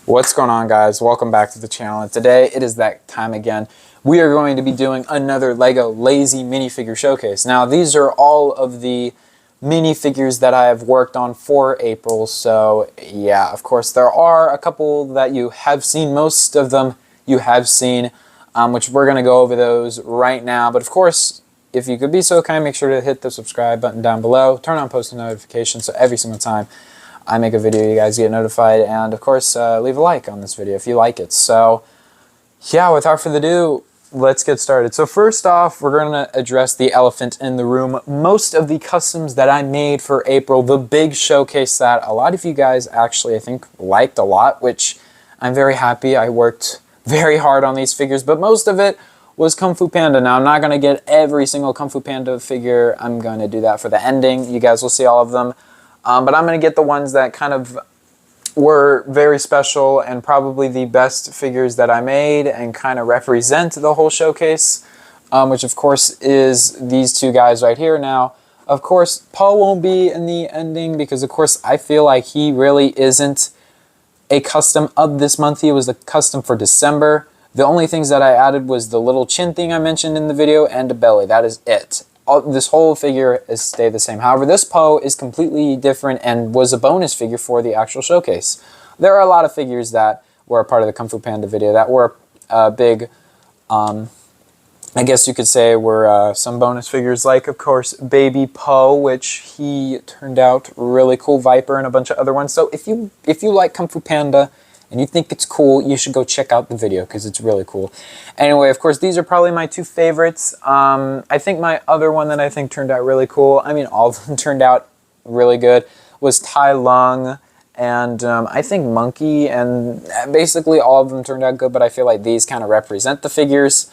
What's going on, guys? Welcome back to the channel, and today it is that time again. We are going to be doing another LEGO LAZY minifigure showcase. Now, these are all of the minifigures that I have worked on for April, so yeah, of course there are a couple that you have seen. Most of them you have seen, which we're going to go over those right now. But of course, if you could be so kind, make sure to hit the subscribe button down below, turn on post notifications so every single time I make a video you guys get notified, and of course leave a like on this video if you like it. So yeah, without further ado, let's get started. So first off, we're going to address the elephant in the room. Most of the customs that I made for April, the big showcase that a lot of you guys actually I think liked a lot, which I'm very happy. I worked very hard on these figures, but most of it was Kung Fu Panda. Now, I'm not going to get every single Kung Fu Panda figure. I'm going to do that for the ending. You guys will see all of them. But I'm going to get the ones that kind of were very special and probably the best figures that I made and kind of represent the whole showcase, which of course is these two guys right here. Now, of course, Paul won't be in the ending because, of course, I feel like he really isn't a custom of this month. He was a custom for December. The only things that I added was the little chin thing I mentioned in the video and a belly. That is it. This whole figure has stayed the same. However, this Poe is completely different and was a bonus figure for the actual showcase. There are a lot of figures that were a part of the Kung Fu Panda video that were big, I guess you could say were some bonus figures, like, of course, Baby Poe, which he turned out really cool, Viper, and a bunch of other ones. So if you like Kung Fu Panda and you think it's cool, you should go check out the video because it's really cool. Anyway, of course, these are probably my two favorites. I think my other one that I think turned out really cool, I mean, all of them turned out really good, was Tai Lung and I think Monkey, and basically all of them turned out good, but I feel like these kind of represent the figures,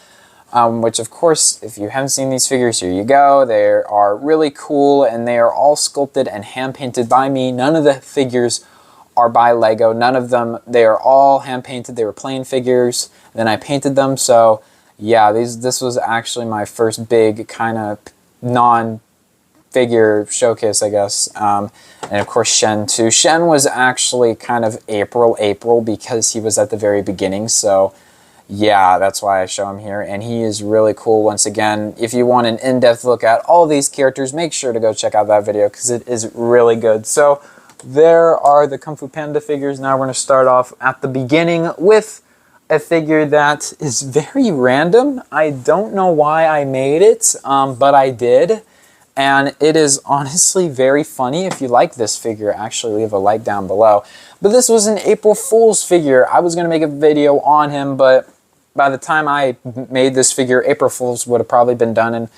which, of course, if you haven't seen these figures, here you go. They are really cool, and they are all sculpted and hand-painted by me. None of the figures are by Lego. None of them, they are all hand painted. They were plain figures, then I painted them. So yeah, this was actually my first big kind of non-figure showcase, I guess. And of course Shen too. Shen was actually kind of April because he was at the very beginning. So yeah, that's why I show him here, and he is really cool. Once again, if you want an in-depth look at all these characters, make sure to go check out that video because it is really good. So there are the Kung Fu Panda figures. Now we're going to start off at the beginning with a figure that is very random. I don't know why I made it, but I did. And it is honestly very funny. If you like this figure, actually leave a like down below. But this was an April Fool's figure. I was going to make a video on him, but by the time I made this figure, April Fool's would have probably been done in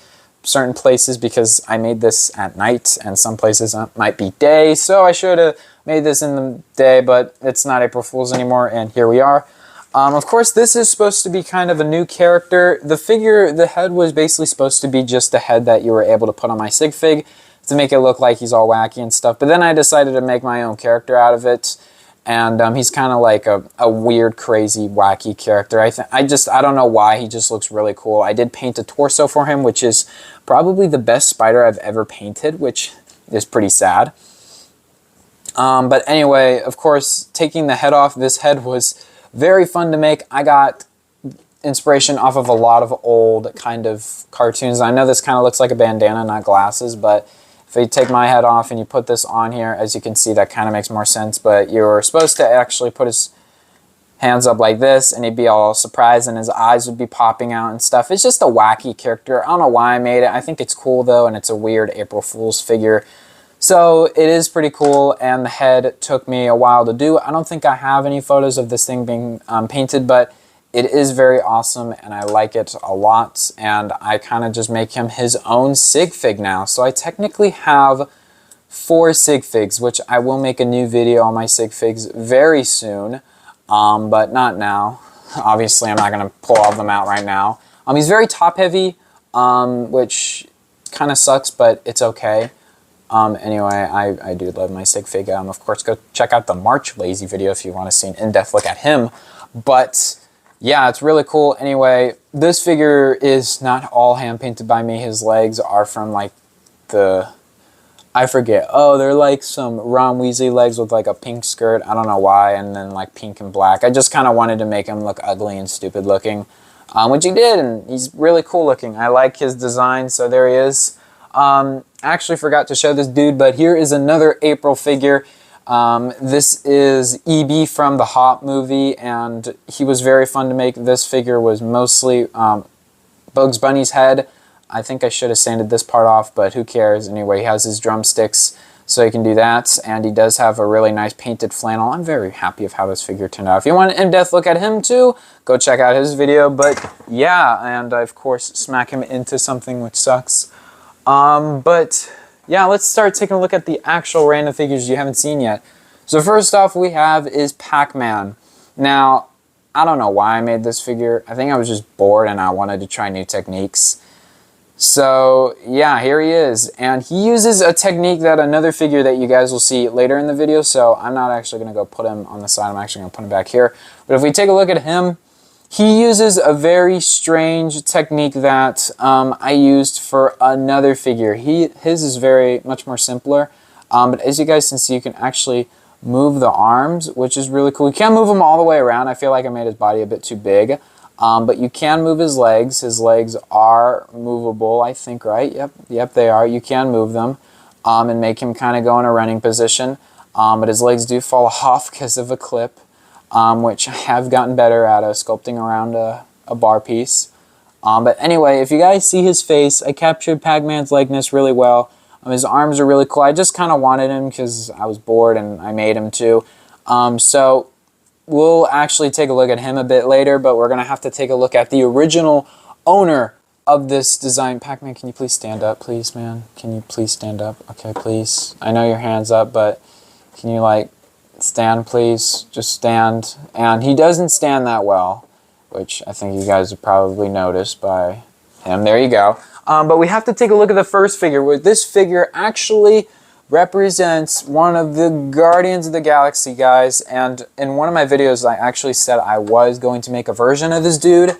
certain places because I made this at night and some places might be day, so I should have made this in the day, but it's not April Fool's anymore, and here we are. Of course, this is supposed to be kind of a new character. The figure, the head was basically supposed to be just the head that you were able to put on my sig fig to make it look like he's all wacky and stuff, but then I decided to make my own character out of it. And he's kind of like a weird, crazy, wacky character. I don't know why. He just looks really cool. I did paint a torso for him, which is probably the best spider I've ever painted, which is pretty sad. But anyway, of course, taking the head off, this head was very fun to make. I got inspiration off of a lot of old kind of cartoons. I know this kind of looks like a bandana, not glasses, but if you take my head off and you put this on here, as you can see, that kind of makes more sense. But you're supposed to actually put his hands up like this, and he'd be all surprised, and his eyes would be popping out and stuff. It's just a wacky character. I don't know why I made it. I think it's cool, though, and it's a weird April Fool's figure. So it is pretty cool, and the head took me a while to do. I don't think I have any photos of this thing being painted, but it is very awesome, and I like it a lot, and I kind of just make him his own sig fig now. So I technically have 4 sig figs, which I will make a new video on my sig figs very soon, but not now. Obviously, I'm not going to pull all of them out right now. He's very top-heavy, which kind of sucks, but it's okay. Anyway, I do love my sig fig. Of course, go check out the March LAZY video if you want to see an in-depth look at him, but yeah, it's really cool. Anyway, this figure is not all hand painted by me. His legs are from like the I forget. Oh, they're like some Ron Weasley legs with like a pink skirt. I don't know why. And then like pink and black. I just kind of wanted to make him look ugly and stupid looking, which he did. And he's really cool looking. I like his design. So there he is. I actually forgot to show this dude, but here is another ApRIL figure. This is EB from the Hop movie, and he was very fun to make. This figure was mostly Bugs Bunny's head. I think I should have sanded this part off, but who cares? Anyway, he has his drumsticks, so he can do that, and he does have a really nice painted flannel. I'm very happy of how this figure turned out. If you want an in-depth look at him too, go check out his video, but yeah, and I, of course, smack him into something which sucks. But yeah, let's start taking a look at the actual random figures you haven't seen yet. So first off we have is Pac-Man. Now, I don't know why I made this figure. I think I was just bored and I wanted to try new techniques. So yeah, here he is. And he uses a technique that another figure that you guys will see later in the video, so I'm not actually going to go put him on the side. I'm actually going to put him back here. But if we take a look at him, he uses a very strange technique that I used for another figure. His is very much more simpler, but as you guys can see, you can actually move the arms, which is really cool. You can't move them all the way around. I feel like I made his body a bit too big, but you can move his legs. His legs are movable, I think, right? Yep, they are. You can move them and make him kind of go in a running position, but his legs do fall off because of a clip. Which I have gotten better at sculpting around a bar piece. But anyway, if you guys see his face, I captured Pac-Man's likeness really well. His arms are really cool. I just kind of wanted him because I was bored and I made him too. So we'll actually take a look at him a bit later, but we're going to have to take a look at the original owner of this design. Pac-Man, can you please stand up, please, man? Can you please stand up? Okay, please. I know your hand's up, but can you, like, stand, please? Just stand. And he doesn't stand that well, which I think you guys have probably noticed by him. There you go. But we have to take a look at the first figure, where this figure actually represents one of the Guardians of the Galaxy guys. And in one of my videos, I actually said I was going to make a version of this dude.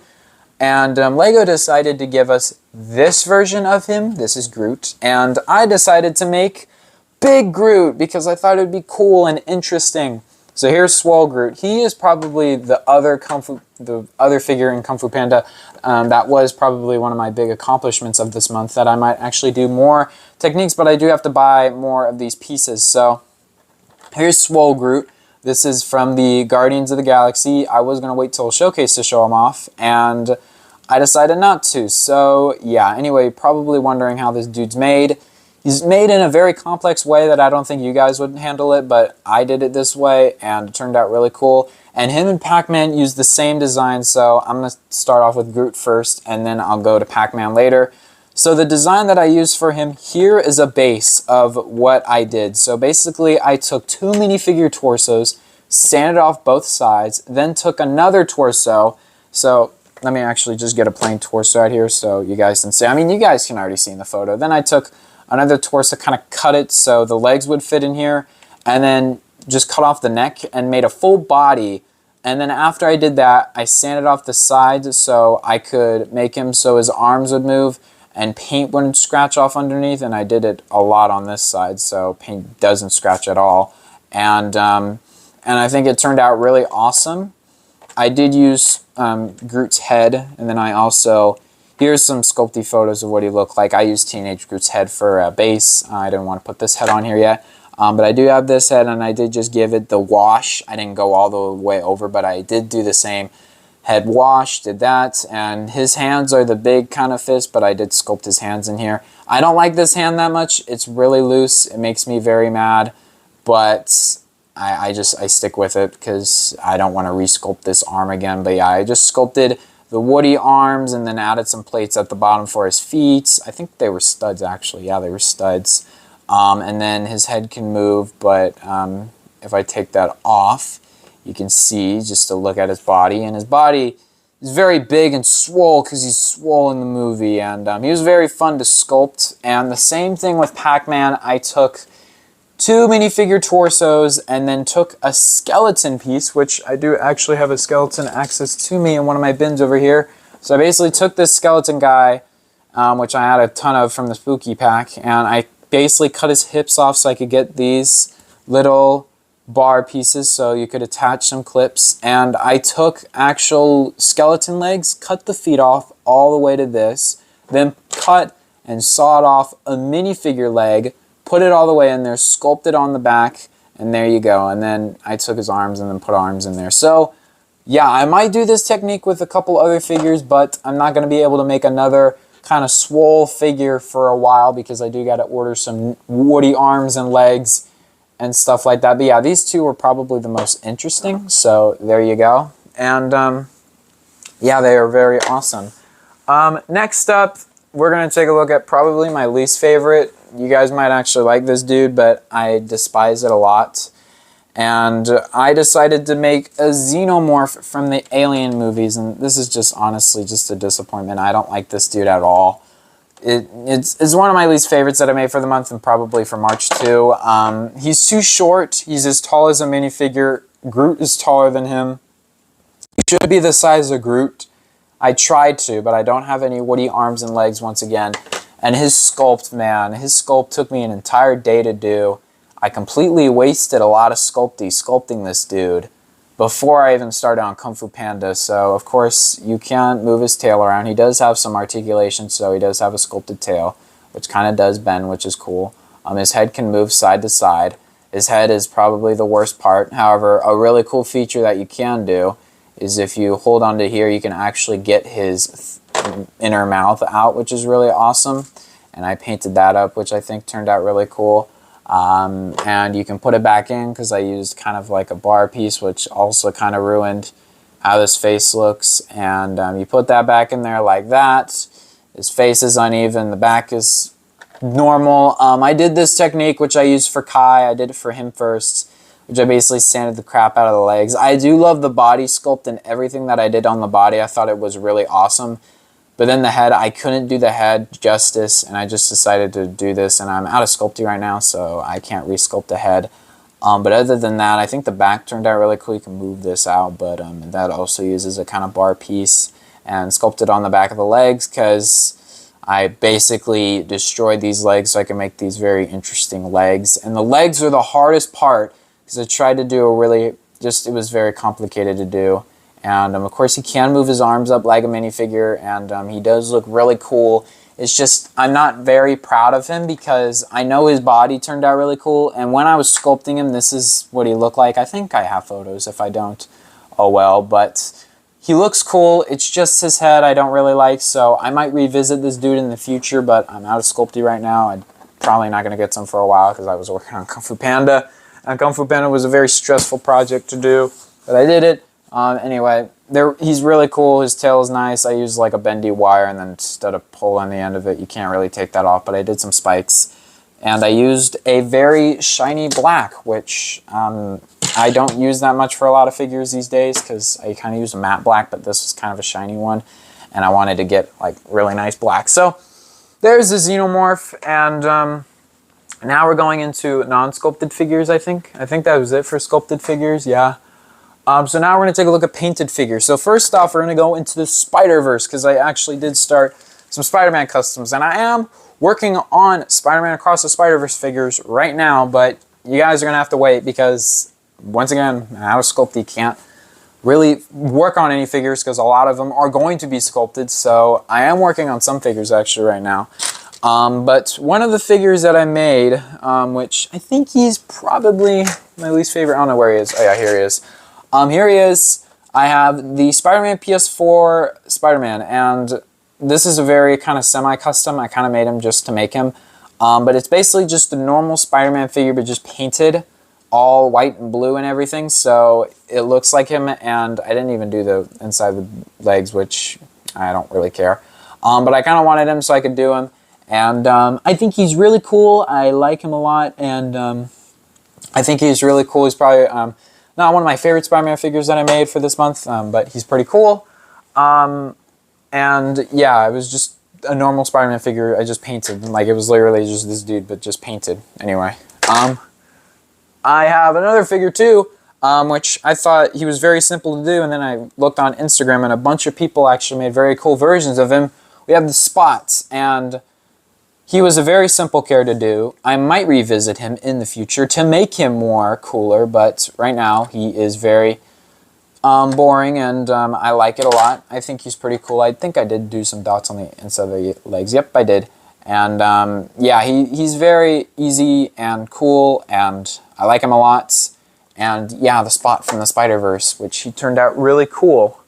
And LEGO decided to give us this version of him. This is Groot. And I decided to make Big Groot because I thought it would be cool and interesting. So here's Swole Groot. He is probably the other figure in Kung Fu Panda. That was probably one of my big accomplishments of this month, that I might actually do more techniques, but I do have to buy more of these pieces. So here's Swole Groot. This is from the Guardians of the Galaxy. I was going to wait till ShOWcAsE to show him off, and I decided not to. So yeah, anyway, probably wondering how this dude's made. He's made in a very complex way that I don't think you guys would handle it, but I did it this way, and it turned out really cool. And him and Pac-Man use the same design, so I'm going to start off with Groot first, and then I'll go to Pac-Man later. So the design that I used for him, here is a base of what I did. So basically, I took two minifigure torsos, sanded off both sides, then took another torso. So let me actually just get a plain torso out here so you guys can see. I mean, you guys can already see in the photo. Then I took another torso, kind of cut it so the legs would fit in here, and then just cut off the neck and made a full body. And then after I did that, I sanded off the sides so I could make him so his arms would move and paint wouldn't scratch off underneath. And I did it a lot on this side, so paint doesn't scratch at all. And I think it turned out really awesome. I did use Groot's head, and then I also... Here's some sculpty photos of what he looked like. I used Teenage Groot's head for a base. I didn't want to put this head on here yet. But I do have this head, and I did just give it the wash. I didn't go all the way over, but I did do the same head wash, did that. And his hands are the big kind of fist, but I did sculpt his hands in here. I don't like this hand that much. It's really loose. It makes me very mad. But I stick with it because I don't want to resculpt this arm again. But yeah, I just sculpted the Woody arms and then added some plates at the bottom for his feet. I think they were studs, actually. Yeah, they were studs. And then his head can move, but if I take that off, you can see just to look at his body. And his body is very big and swole because he's swole in the movie. And he was very fun to sculpt. And the same thing with Pac-Man. I took two minifigure torsos and then took a skeleton piece, which I do actually have a skeleton access to me in one of my bins over here. So I basically took this skeleton guy, which I had a ton of from the Spooky pack, and I basically cut his hips off so I could get these little bar pieces so you could attach some clips. And I took actual skeleton legs, cut the feet off all the way to this, then cut and sawed off a minifigure leg, put it all the way in there, sculpted on the back, and there you go. And then I took his arms and then put arms in there. So yeah, I might do this technique with a couple other figures, but I'm not going to be able to make another kind of swole figure for a while because I do got to order some woody arms and legs and stuff like that. But yeah, these two were probably the most interesting. So there you go. And yeah, they are very awesome. Next up, we're going to take a look at probably my least favorite. You guys might actually like this dude, but I despise it a lot. And I decided to make a Xenomorph from the Alien movies, and this is just honestly just a disappointment. I don't like this dude at all. It's one of my least favorites that I made for the month and probably for March too. He's too short. He's as tall as a minifigure. Groot is taller than him. He should be the size of Groot. I tried to, but I don't have any woody arms and legs once again. And his sculpt, man, his sculpt took me an entire day to do. I completely wasted a lot of sculpting this dude before I even started on Kung Fu Panda. So, of course, you can't move his tail around. He does have some articulation, so he does have a sculpted tail, which kind of does bend, which is cool. His head can move side to side. His head is probably the worst part. However, a really cool feature that you can do is if you hold onto here, you can actually get his inner mouth out, which is really awesome. And I painted that up, which I think turned out really cool. And you can put it back in because I used kind of like a bar piece, which also kind of ruined how this face looks. And you put that back in there like that. His face is uneven. The back is normal. I did this technique, which I used for Kai. I did it for him first, which I basically sanded the crap out of the legs. I do love the body sculpt and everything that I did on the body. I thought it was really awesome. But then the head, I couldn't do the head justice, and I just decided to do this, and I'm out of sculpting right now, so I can't re-sculpt the head. But other than that, I think the back turned out really cool. You can move this out, but that also uses a kind of bar piece and sculpted on the back of the legs because I basically destroyed these legs so I can make these very interesting legs. And the legs are the hardest part because I tried to do it was very complicated to do. And of course he can move his arms up like a minifigure, and he does look really cool. It's just I'm not very proud of him because I know his body turned out really cool, and when I was sculpting him, this is what he looked like. I think I have photos. If I don't, oh well. But he looks cool. It's just his head I don't really like, so I might revisit this dude in the future, but I'm out of sculpting right now. I'm probably not going to get some for a while because I was working on Kung Fu Panda, and Kung Fu Panda was a very stressful project to do, but I did it. Anyway, he's really cool. His tail is nice. I used like a bendy wire, and then instead of pulling the end of it, you can't really take that off, but I did some spikes. And I used a very shiny black, which I don't use that much for a lot of figures these days because I kind of use a matte black, but this was kind of a shiny one, and I wanted to get like really nice black. So there's the Xenomorph, and now we're going into non-sculpted figures, I think. I think that was it for sculpted figures, yeah. So now we're going to take a look at painted figures. So first off, we're going to go into the Spider-Verse because I actually did start some Spider-Man customs. And I am working on Spider-Man Across the Spider-Verse figures right now, but you guys are going to have to wait because, once again, out of sculpt, you can't really work on any figures because a lot of them are going to be sculpted. So I am working on some figures actually right now. But one of the figures that I made, which I think he's probably my least favorite. I don't know where he is. Oh yeah, here he is. Here he is. I have the Spider-Man PS4 Spider-Man, and this is a very kind of semi-custom. I kind of made him just to make him. But it's basically just a normal Spider-Man figure, but just painted all white and blue and everything. So it looks like him, and I didn't even do the inside the legs, which I don't really care. But I kind of wanted him so I could do him. And I think he's really cool. I like him a lot, and I think he's really cool. He's probably not one of my favorite Spider-Man figures that I made for this month, but he's pretty cool. And yeah, it was just a normal Spider-Man figure I just painted. Like, it was literally just this dude, but just painted. Anyway, I have another figure too, which I thought he was very simple to do, and then I looked on Instagram, and a bunch of people actually made very cool versions of him. We have the Spots, and he was a very simple care to do. I might revisit him in the future to make him more cooler, but right now he is very boring, and I like it a lot. I think he's pretty cool. I think I did do some dots on the inside of the legs. Yep, I did. And yeah, he's very easy and cool, and I like him a lot. And yeah, the Spot from the Spider-Verse, which he turned out really cool.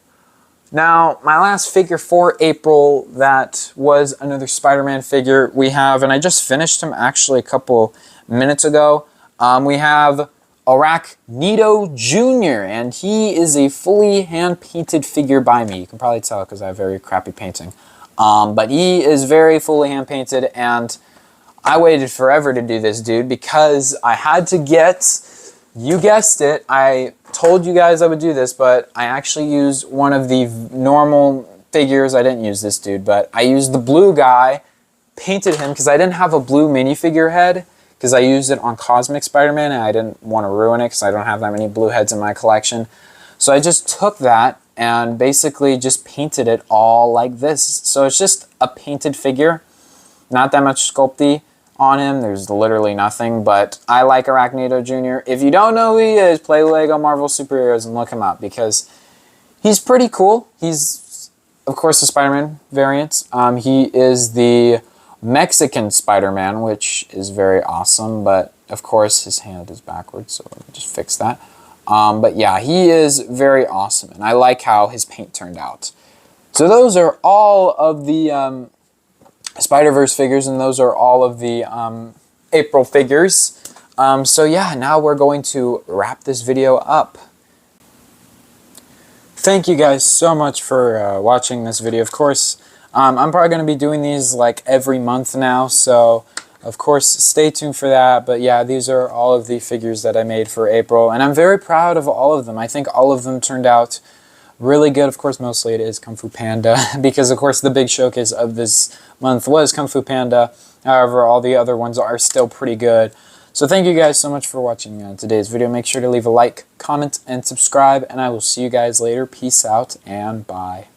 Now, my last figure for April, that was another Spider-Man figure we have, and I just finished him actually a couple minutes ago. We have Arachnito Jr., and he is a fully hand-painted figure by me. You can probably tell because I have very crappy painting. But he is very fully hand-painted, and I waited forever to do this dude because I had to get, you guessed it, I told you guys I would do this, but I actually used one of the normal figures. I didn't use this dude, but I used the blue guy, painted him because I didn't have a blue minifigure head because I used it on Cosmic Spider-Man and I didn't want to ruin it because I don't have that many blue heads in my collection. So I just took that and basically just painted it all like this. So it's just a painted figure, not that much sculpty on him. There's literally nothing, but I like Arachnito Jr. If you don't know who he is, play Lego Marvel Superheroes and look him up because he's pretty cool. He's, of course, the Spider-Man variant. He is the Mexican Spider-Man, which is very awesome, but of course his hand is backwards, so let me just fix that. But yeah, he is very awesome, and I like how his paint turned out. So those are all of the Spider-Verse figures, and those are all of the April figures. So yeah, now we're going to wrap this video up. Thank you guys so much for watching this video. Of course, I'm probably going to be doing these like every month now, so of course stay tuned for that. But yeah, these are all of the figures that I made for April, and I'm very proud of all of them. I think all of them turned out really good. Of course, mostly it is Kung Fu Panda because of course the big showcase of this month was Kung Fu Panda. However, all the other ones are still pretty good. So thank you guys so much for watching today's video. Make sure to leave a like, comment, and subscribe, and I will see you guys later. Peace out and bye.